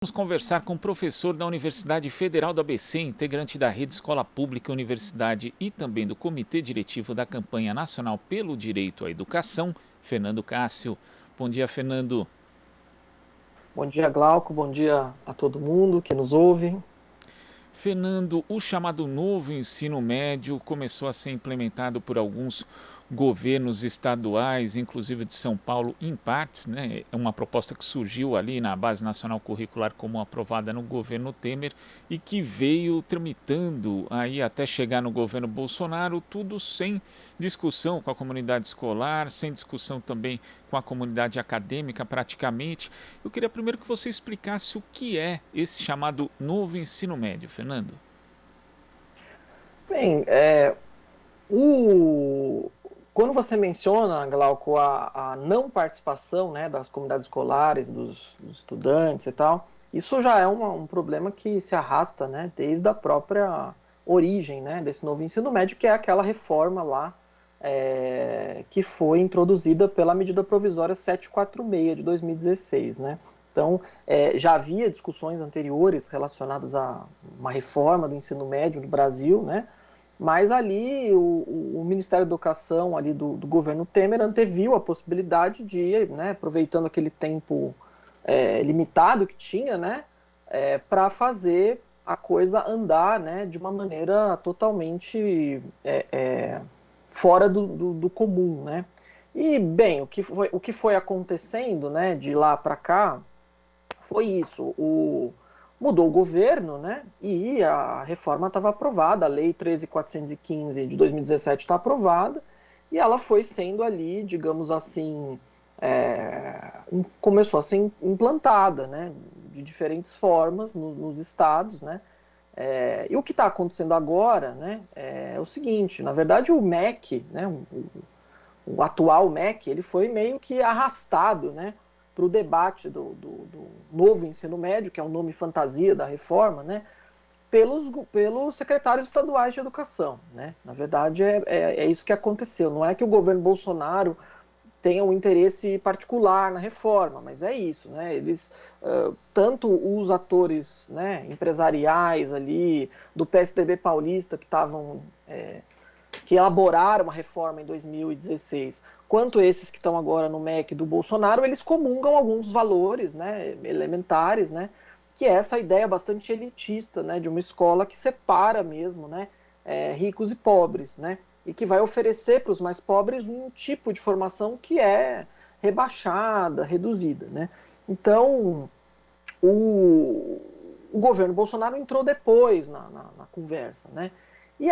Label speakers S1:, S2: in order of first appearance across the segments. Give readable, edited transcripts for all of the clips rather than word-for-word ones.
S1: Vamos conversar com o professor da Universidade Federal do ABC, integrante da Rede Escola Pública Universidade e também do Comitê Diretivo da Campanha Nacional pelo Direito à Educação, Fernando Cássio. Bom dia, Fernando.
S2: Bom dia, Glauco. Bom dia a todo mundo que nos ouve.
S1: Fernando, o chamado novo ensino médio começou a ser implementado por alguns governos estaduais, inclusive de São Paulo, em partes, né? É uma proposta que surgiu ali na Base Nacional Curricular como aprovada no governo Temer e que veio tramitando aí até chegar no governo Bolsonaro, tudo sem discussão com a comunidade escolar, sem discussão também com a comunidade acadêmica praticamente. Eu queria primeiro que você explicasse o que é esse chamado novo ensino médio, Fernando.
S2: Bem, o... quando você menciona, Glauco, a não participação, né, das comunidades escolares, dos estudantes e tal, isso já é um problema que se arrasta, né, desde a própria origem, né, desse novo ensino médio, que é aquela reforma lá que foi introduzida pela medida provisória 746 de 2016, né? Então, já havia discussões anteriores relacionadas a uma reforma do ensino médio no Brasil, né? Mas ali o Ministério da Educação ali do governo Temer anteviu a possibilidade de, né, aproveitando aquele tempo limitado que tinha, né, para fazer a coisa andar, né, de uma maneira totalmente fora do comum, né? E, bem, o que foi acontecendo, né, de lá para cá, foi isso. Mudou o governo, né, e a reforma estava aprovada, a Lei 13.415 de 2017 está aprovada, e ela foi sendo ali, digamos assim, começou a ser implantada, né, de diferentes formas nos estados, né, e o que está acontecendo agora, né, é o seguinte: na verdade, o MEC, né, o atual MEC, ele foi meio que arrastado, né, para o debate do novo ensino médio, que é o nome fantasia da reforma, né, pelos secretários estaduais de educação. Né? Na verdade, é isso que aconteceu. Não é que o governo Bolsonaro tenha um interesse particular na reforma, mas é isso, né? Eles, tanto os atores, né, empresariais ali do PSDB paulista que elaboraram uma reforma em 2016, quanto esses que estão agora no MEC do Bolsonaro, eles comungam alguns valores, né, elementares, né, que é essa ideia bastante elitista, né, de uma escola que separa mesmo, né, ricos e pobres, né, e que vai oferecer para os mais pobres um tipo de formação que é rebaixada, reduzida, né. Então, o governo Bolsonaro entrou depois na conversa, né? E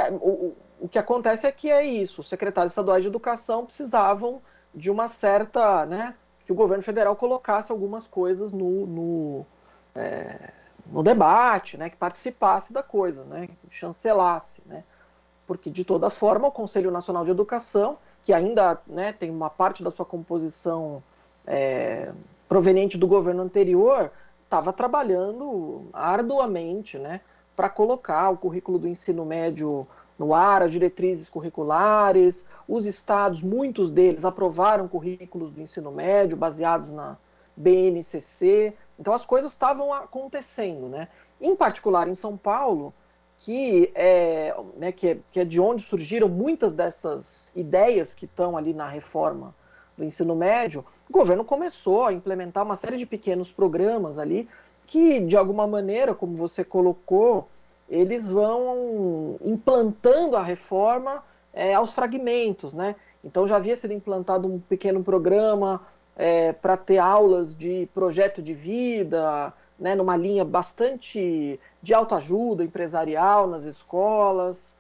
S2: o que acontece é que é isso: os secretários estaduais de educação precisavam de uma certa, né, que o governo federal colocasse algumas coisas no debate, né, que participasse da coisa, né, que chancelasse, né, porque de toda forma o Conselho Nacional de Educação, que ainda, né, tem uma parte da sua composição proveniente do governo anterior, estava trabalhando arduamente, né, para colocar o currículo do ensino médio no ar, as diretrizes curriculares. Os estados, muitos deles, aprovaram currículos do ensino médio baseados na BNCC. Então as coisas estavam acontecendo, né? Em particular em São Paulo, que é de onde surgiram muitas dessas ideias que estão ali na reforma do ensino médio. O governo começou a implementar uma série de pequenos programas ali que, de alguma maneira, como você colocou, eles vão implantando a reforma aos fragmentos, né? Então já havia sido implantado um pequeno programa para ter aulas de projeto de vida, né, numa linha bastante de autoajuda empresarial nas escolas.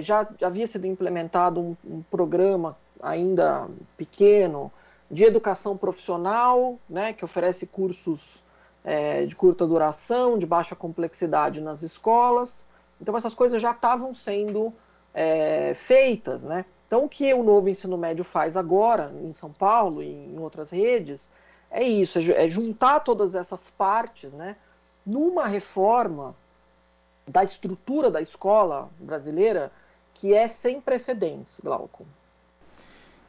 S2: Já havia sido implementado um programa ainda pequeno de educação profissional, né, que oferece cursos de curta duração, de baixa complexidade nas escolas. Então essas coisas já estavam sendo feitas, né? Então o que o novo ensino médio faz agora em São Paulo e em outras redes é isso, é juntar todas essas partes, né, numa reforma da estrutura da escola brasileira que é sem precedentes, Glauco.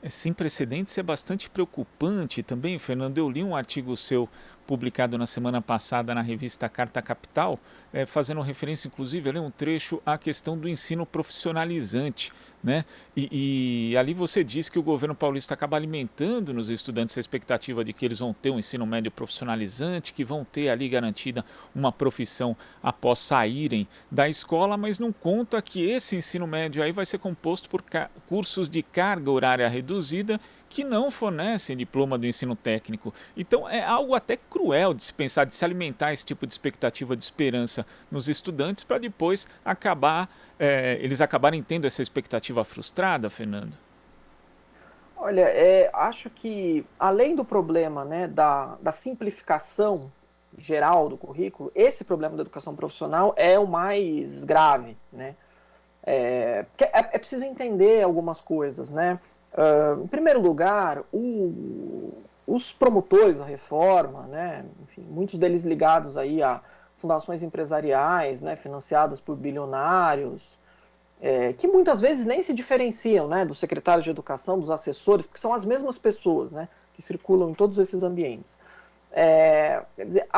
S1: Sem precedentes, é bastante preocupante também, Fernando. Eu li um artigo seu publicado na semana passada na revista Carta Capital, fazendo referência, inclusive, ali um trecho à questão do ensino profissionalizante, né? E ali você diz que o governo paulista acaba alimentando nos estudantes a expectativa de que eles vão ter um ensino médio profissionalizante, que vão ter ali garantida uma profissão após saírem da escola, mas não conta que esse ensino médio aí vai ser composto por cursos de carga horária reduzida que não fornecem diploma do ensino técnico. Então é algo até cruel de se pensar, de se alimentar esse tipo de expectativa, de esperança nos estudantes para depois eles acabarem tendo essa expectativa frustrada, Fernando.
S2: Olha, acho que além do problema, né, da simplificação geral do currículo, esse problema da educação profissional é o mais grave, né? É preciso entender algumas coisas, né? Em primeiro lugar, os promotores da reforma, né, enfim, muitos deles ligados aí a fundações empresariais, né, financiadas por bilionários, que muitas vezes nem se diferenciam, né, dos secretários de educação, dos assessores, porque são as mesmas pessoas, né, que circulam em todos esses ambientes. Quer dizer,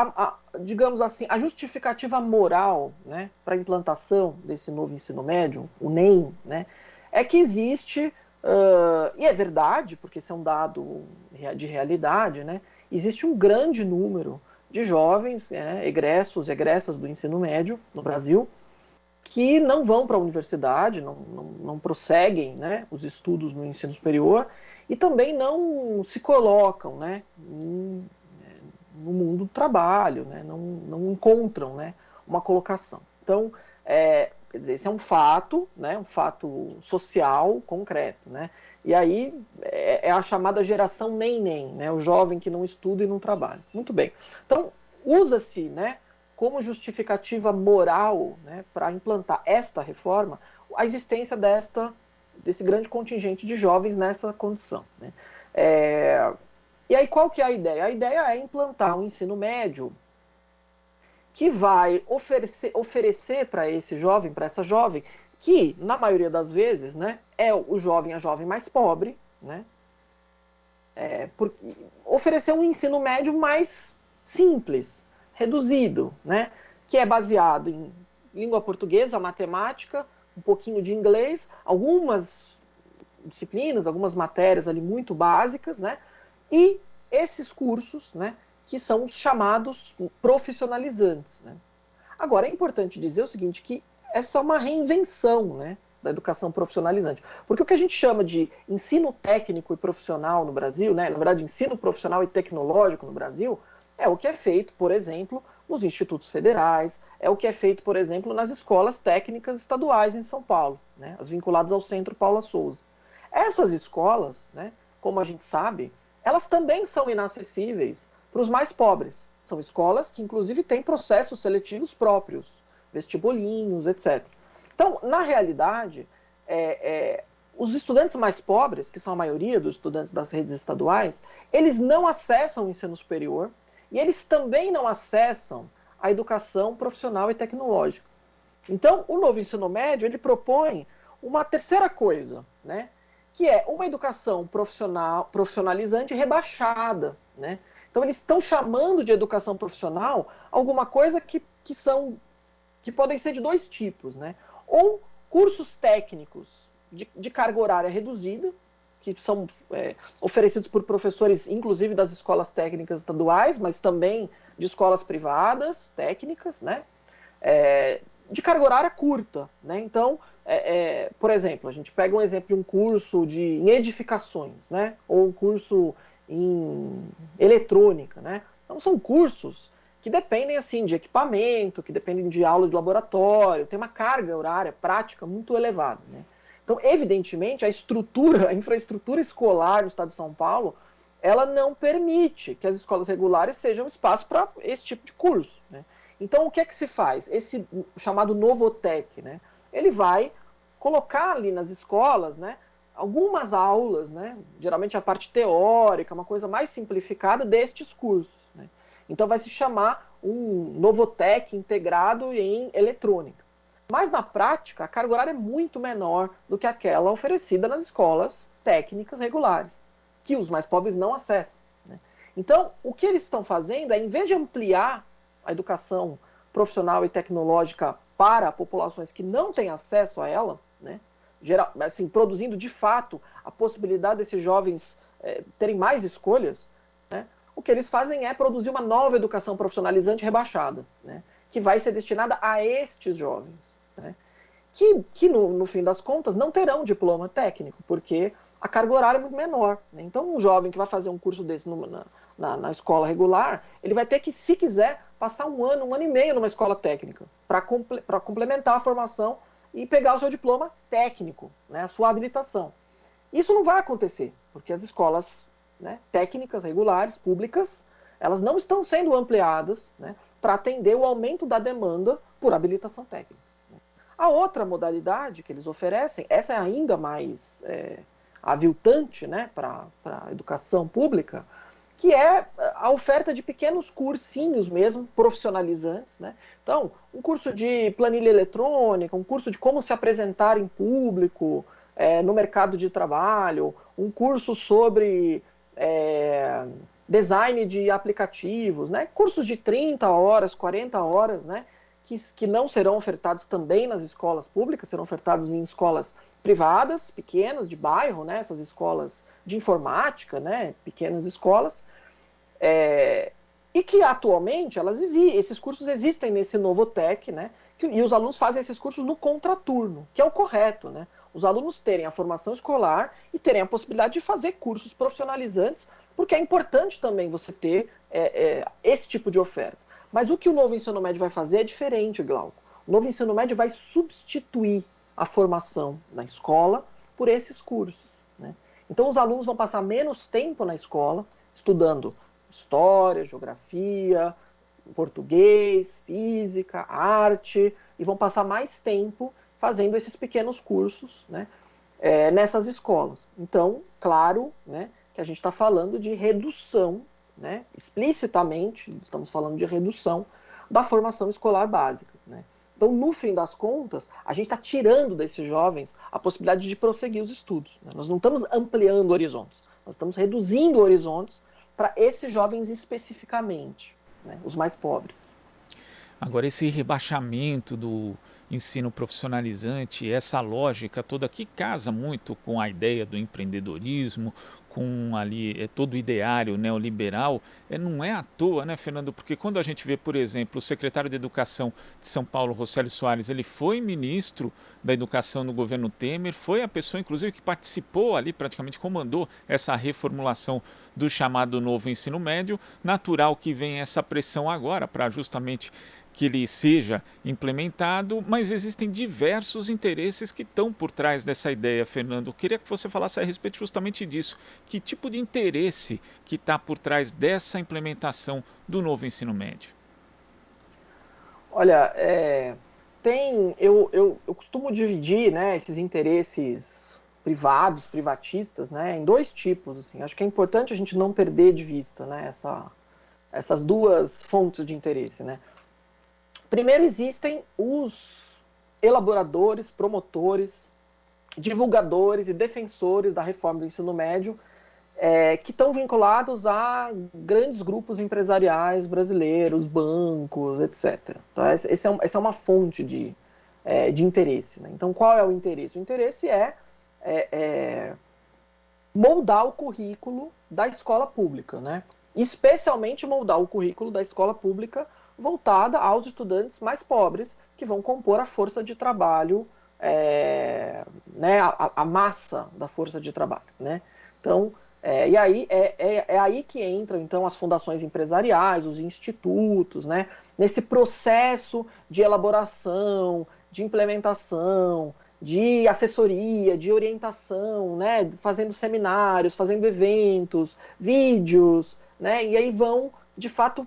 S2: digamos assim, a justificativa moral, né, para a implantação desse novo ensino médio, o NEM, né, é que existe, e é verdade, porque isso é um dado de realidade, né, existe um grande número de jovens, egressas do ensino médio no Brasil, que não vão para a universidade, não prosseguem, né, os estudos no ensino superior e também não se colocam, né, no mundo do trabalho, né, não encontram, né, uma colocação. Então, quer dizer, esse é um fato, né, um fato social concreto, né, e aí é a chamada geração nem, né, o jovem que não estuda e não trabalha. Muito bem. Então, usa-se, né, como justificativa moral, né, para implantar esta reforma, a existência desse grande contingente de jovens nessa condição, né. E aí qual que é a ideia? A ideia é implantar um ensino médio que vai oferecer para esse jovem, para essa jovem, que na maioria das vezes, né, é a jovem mais pobre, né, oferecer um ensino médio mais simples, reduzido, né, que é baseado em língua portuguesa, matemática, um pouquinho de inglês, algumas disciplinas, algumas matérias ali muito básicas, né, e esses cursos, né, que são os chamados profissionalizantes, né. Agora, é importante dizer o seguinte, que essa é uma reinvenção, né, da educação profissionalizante. Porque o que a gente chama de ensino técnico e profissional no Brasil, né, na verdade, ensino profissional e tecnológico no Brasil, é o que é feito, por exemplo, nos institutos federais, é o que é feito, por exemplo, nas escolas técnicas estaduais em São Paulo, né, as vinculadas ao Centro Paula Souza. Essas escolas, né, como a gente sabe, elas também são inacessíveis para os mais pobres. São escolas que, inclusive, têm processos seletivos próprios, vestibulinhos, etc. Então, na realidade, os estudantes mais pobres, que são a maioria dos estudantes das redes estaduais, eles não acessam o ensino superior e eles também não acessam a educação profissional e tecnológica. Então, o novo ensino médio, ele propõe uma terceira coisa, né, que é uma educação profissionalizante rebaixada, né? Então, eles estão chamando de educação profissional alguma coisa que podem ser de dois tipos, né? Ou cursos técnicos de carga horária reduzida, que são oferecidos por professores, inclusive das escolas técnicas estaduais, mas também de escolas privadas, técnicas, né? De carga horária curta, né? Então, por exemplo, a gente pega um exemplo de um curso em edificações, né? Ou um curso em eletrônica, né? Então, são cursos que dependem, assim, de equipamento, que dependem de aula de laboratório, tem uma carga horária prática muito elevada, né? Então, evidentemente, a infraestrutura escolar no estado de São Paulo, ela não permite que as escolas regulares sejam espaço para esse tipo de curso, né? Então, o que é que se faz? Esse chamado Novotec, né? Ele vai colocar ali nas escolas, né, algumas aulas, né, geralmente a parte teórica, uma coisa mais simplificada destes cursos, né? Então vai se chamar um Novotec integrado em eletrônica. Mas na prática, a carga horária é muito menor do que aquela oferecida nas escolas técnicas regulares, que os mais pobres não acessam, né? Então, o que eles estão fazendo é, em vez de ampliar a educação profissional e tecnológica para populações que não têm acesso a ela, né, assim, produzindo de fato a possibilidade desses jovens terem mais escolhas, né, o que eles fazem é produzir uma nova educação profissionalizante rebaixada, né, que vai ser destinada a estes jovens, né, que no fim das contas não terão diploma técnico, porque a carga horária é muito menor, né? Então, um jovem que vai fazer um curso desse na escola regular, ele vai ter que, se quiser, passar um ano e meio numa escola técnica, para complementar a formação e pegar o seu diploma técnico, né, a sua habilitação. Isso não vai acontecer, porque as escolas, né, técnicas regulares, públicas, elas não estão sendo ampliadas, né, para atender o aumento da demanda por habilitação técnica. A outra modalidade que eles oferecem, essa é ainda mais aviltante, né, para a educação pública, que é a oferta de pequenos cursinhos mesmo, profissionalizantes, né? Então, um curso de planilha eletrônica, um curso de como se apresentar em público, no mercado de trabalho, um curso sobre design de aplicativos, né? Cursos de 30 horas, 40 horas, né? Que não serão ofertados também nas escolas públicas, serão ofertados em escolas privadas, pequenas, de bairro, né? Essas escolas de informática, né? Pequenas escolas, e que atualmente esses cursos existem nesse Novotec, né? E os alunos fazem esses cursos no contraturno, que é o correto, né? Os alunos terem a formação escolar e terem a possibilidade de fazer cursos profissionalizantes, porque é importante também você ter esse tipo de oferta. Mas o que o novo ensino médio vai fazer é diferente, Glauco. O novo ensino médio vai substituir a formação na escola por esses cursos, né? Então os alunos vão passar menos tempo na escola, estudando história, geografia, português, física, arte, e vão passar mais tempo fazendo esses pequenos cursos, né, nessas escolas. Então, claro, né, que a gente está falando de redução, né, explicitamente, estamos falando de redução da formação escolar básica, né. Então, no fim das contas, a gente está tirando desses jovens a possibilidade de prosseguir os estudos, né. Nós não estamos ampliando horizontes, nós estamos reduzindo horizontes para esses jovens especificamente, né, os mais pobres.
S1: Agora, esse rebaixamento do ensino profissionalizante, essa lógica toda que casa muito com a ideia do empreendedorismo, com ali todo o ideário neoliberal, não é à toa, né, Fernando? Porque quando a gente vê, por exemplo, o secretário de Educação de São Paulo, Rosselio Soares, ele foi ministro da Educação no governo Temer, foi a pessoa, inclusive, que participou ali, praticamente comandou essa reformulação do chamado novo ensino médio. Natural que venha essa pressão agora para justamente que ele seja implementado, mas existem diversos interesses que estão por trás dessa ideia, Fernando. Eu queria que você falasse a respeito justamente disso. Que tipo de interesse que está por trás dessa implementação do novo ensino médio?
S2: Olha, eu costumo dividir, né, esses interesses privados, privatistas, né, em dois tipos. Assim. Acho que é importante a gente não perder de vista, né, essas duas fontes de interesse, né. Primeiro, existem os elaboradores, promotores, divulgadores e defensores da reforma do ensino médio, que estão vinculados a grandes grupos empresariais brasileiros, bancos, etc. Tá? Essa é uma fonte de interesse. Né? Então, qual é o interesse? O interesse é moldar o currículo da escola pública, né? Especialmente moldar o currículo da escola pública voltada aos estudantes mais pobres, que vão compor a força de trabalho, né, a massa da força de trabalho. Né? Então, e aí é aí que entram então as fundações empresariais, os institutos, né, nesse processo de elaboração, de implementação, de assessoria, de orientação, né, fazendo seminários, fazendo eventos, vídeos, né, e aí vão, de fato,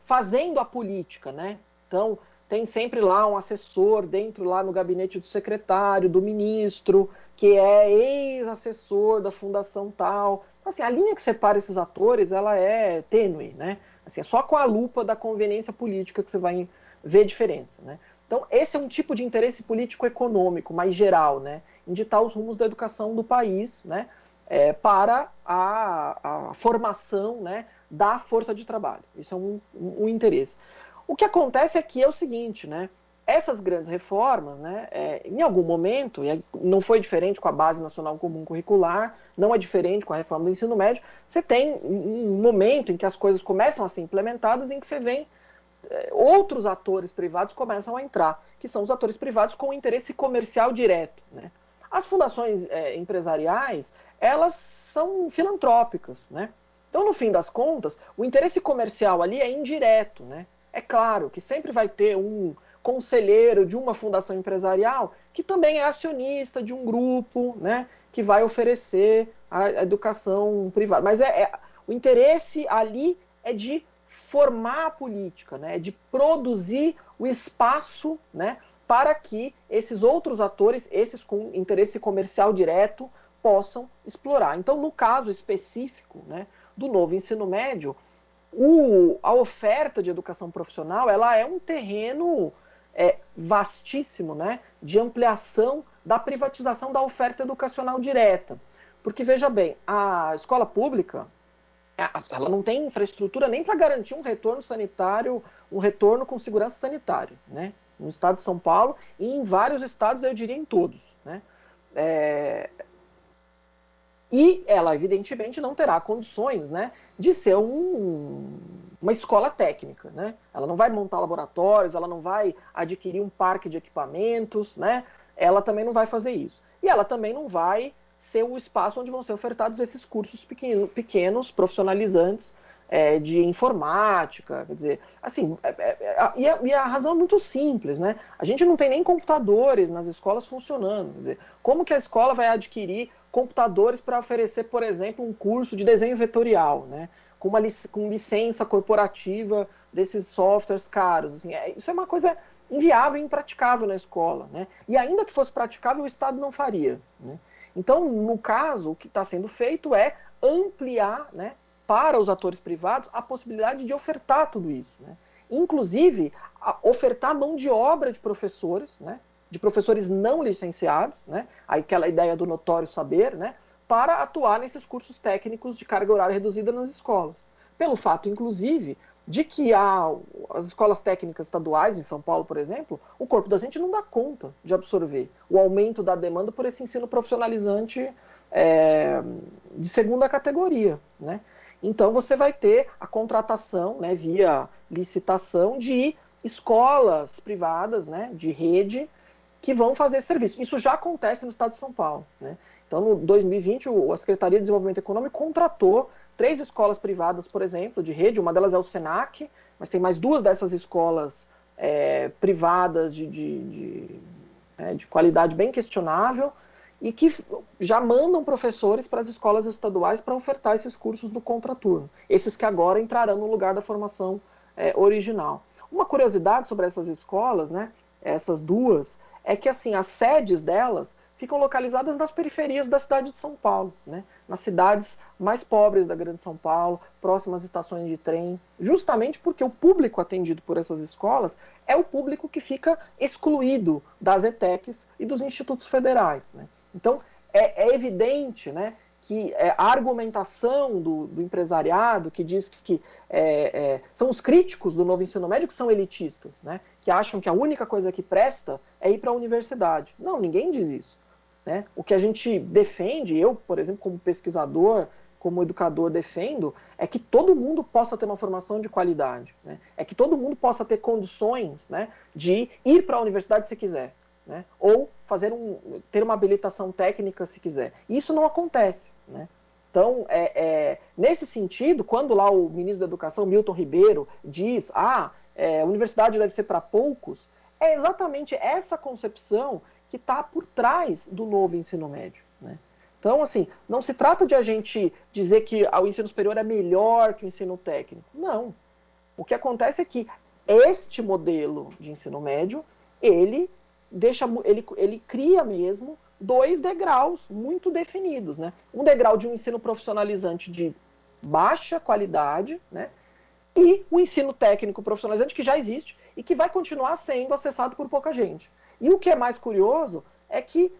S2: fazendo a política, né? Então, tem sempre lá um assessor dentro lá no gabinete do secretário, do ministro, que é ex-assessor da fundação tal. Assim, a linha que separa esses atores, ela é tênue, né? Assim, é só com a lupa da conveniência política que você vai ver diferença, né? Então, esse é um tipo de interesse político-econômico mais geral, né? Em ditar os rumos da educação do país, né? para a formação, né, da força de trabalho. Isso é um interesse. O que acontece aqui é o seguinte, né, essas grandes reformas, né, em algum momento, e não foi diferente com a Base Nacional Comum Curricular, não é diferente com a reforma do ensino médio, você tem um momento em que as coisas começam a ser implementadas, em que você vem outros atores privados começam a entrar, que são os atores privados com interesse comercial direto, né? As fundações empresariais, elas são filantrópicas, né? Então, no fim das contas, o interesse comercial ali é indireto, né? É claro que sempre vai ter um conselheiro de uma fundação empresarial que também é acionista de um grupo, né? Que vai oferecer a educação privada. Mas o interesse ali é de formar a política, né? De produzir o espaço, né? Para que esses outros atores, esses com interesse comercial direto, possam explorar. Então, no caso específico, né, do novo ensino médio, a oferta de educação profissional, ela é um terreno vastíssimo, né, de ampliação da privatização da oferta educacional direta. Porque, veja bem, a escola pública, ela não tem infraestrutura nem para garantir um retorno sanitário, um retorno com segurança sanitária, né? No estado de São Paulo e em vários estados, eu diria em todos, né? E ela, evidentemente, não terá condições, né, de ser uma escola técnica, né? Ela não vai montar laboratórios, ela não vai adquirir um parque de equipamentos, né? Ela também não vai fazer isso. E ela também não vai ser o espaço onde vão ser ofertados esses cursos pequenos profissionalizantes, de informática, quer dizer, assim, e a razão é muito simples, né? A gente não tem nem computadores nas escolas funcionando, quer dizer, como que a escola vai adquirir computadores para oferecer, por exemplo, um curso de desenho vetorial, né? Com licença corporativa desses softwares caros, assim, isso é uma coisa inviável e impraticável na escola, né? E ainda que fosse praticável, o Estado não faria, né? Então, no caso, o que está sendo feito é ampliar, né, para os atores privados a possibilidade de ofertar tudo isso, né? Inclusive, ofertar mão de obra de professores, né, de professores não licenciados, né, aquela ideia do notório saber, né, para atuar nesses cursos técnicos de carga horária reduzida nas escolas. Pelo fato, inclusive, de que as escolas técnicas estaduais, em São Paulo, por exemplo, o corpo docente não dá conta de absorver o aumento da demanda por esse ensino profissionalizante de segunda categoria, né? Então você vai ter a contratação, né, via licitação de escolas privadas, né, de rede, que vão fazer esse serviço. Isso já acontece no estado de São Paulo, né? Então, no 2020, a Secretaria de Desenvolvimento Econômico contratou 3 escolas privadas, por exemplo, de rede. Uma delas é o SENAC, mas tem mais 2 dessas escolas privadas de qualidade bem questionável e que já mandam professores para as escolas estaduais para ofertar esses cursos do contraturno. Esses que agora entrarão no lugar da formação original. Uma curiosidade sobre essas escolas, né, essas 2, é que assim, as sedes delas ficam localizadas nas periferias da cidade de São Paulo, né? Nas cidades mais pobres da Grande São Paulo, próximas às estações de trem, justamente porque o público atendido por essas escolas é o público que fica excluído das ETECs e dos institutos federais, né? Então, é evidente, né, que a argumentação do empresariado, que diz que são os críticos do novo ensino médio que são elitistas, né, que acham que a única coisa que presta é ir para a universidade. Não, ninguém diz isso, né? O que a gente defende, eu, por exemplo, como pesquisador, como educador, defendo, é que todo mundo possa ter uma formação de qualidade, né? É que todo mundo possa ter condições, né, de ir para a universidade se quiser, né? Ou ter uma habilitação técnica se quiser. Isso não acontece, né? Então, nesse sentido, quando lá o ministro da Educação, Milton Ribeiro, diz a universidade deve ser para poucos, é exatamente essa concepção que está por trás do novo ensino médio, né? Então, assim, não se trata de a gente dizer que o ensino superior é melhor que o ensino técnico. Não. O que acontece é que este modelo de ensino médio, ele cria mesmo 2 degraus muito definidos, né? Um degrau de um ensino profissionalizante de baixa qualidade, né? E o ensino técnico profissionalizante que já existe e que vai continuar sendo acessado por pouca gente. E o que é mais curioso é que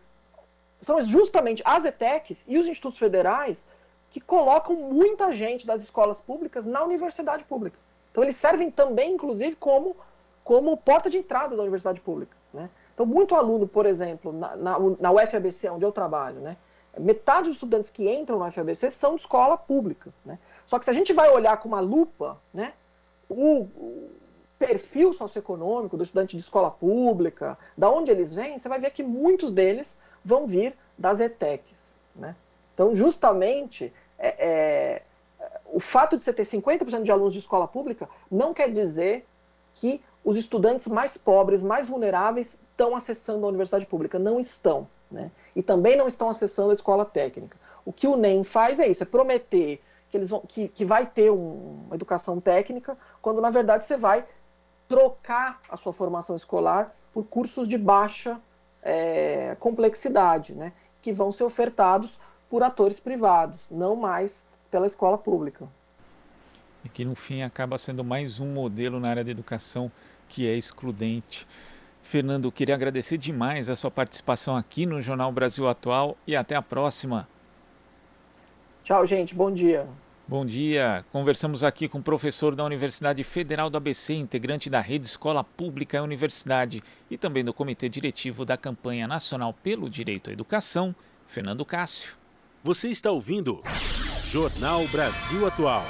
S2: são justamente as ETECs e os institutos federais que colocam muita gente das escolas públicas na universidade pública. Então eles servem também, inclusive, como porta de entrada da universidade pública, né? Então muito aluno, por exemplo, na UFABC, onde eu trabalho, né? Metade dos estudantes que entram na UFABC são de escola pública, né? Só que se a gente vai olhar com uma lupa, né, o perfil socioeconômico do estudante de escola pública, da onde eles vêm, você vai ver que muitos deles vão vir das ETECs, né? Então, justamente, o fato de você ter 50% de alunos de escola pública não quer dizer que os estudantes mais pobres, mais vulneráveis, estão acessando a universidade pública. Não estão, né? E também não estão acessando a escola técnica. O que o NEM faz é isso, é prometer que vai ter uma educação técnica, quando na verdade você vai trocar a sua formação escolar por cursos de baixa complexidade, né? Que vão ser ofertados por atores privados, não mais pela escola pública.
S1: E que no fim acaba sendo mais um modelo na área da educação que é excludente. Fernando, queria agradecer demais a sua participação aqui no Jornal Brasil Atual e até a próxima.
S2: Tchau, gente. Bom dia.
S1: Bom dia. Conversamos aqui com o professor da Universidade Federal do ABC, integrante da Rede Escola Pública e Universidade e também do Comitê Diretivo da Campanha Nacional pelo Direito à Educação, Fernando Cássio.
S3: Você está ouvindo Jornal Brasil Atual.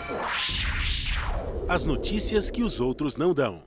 S3: As notícias que os outros não dão.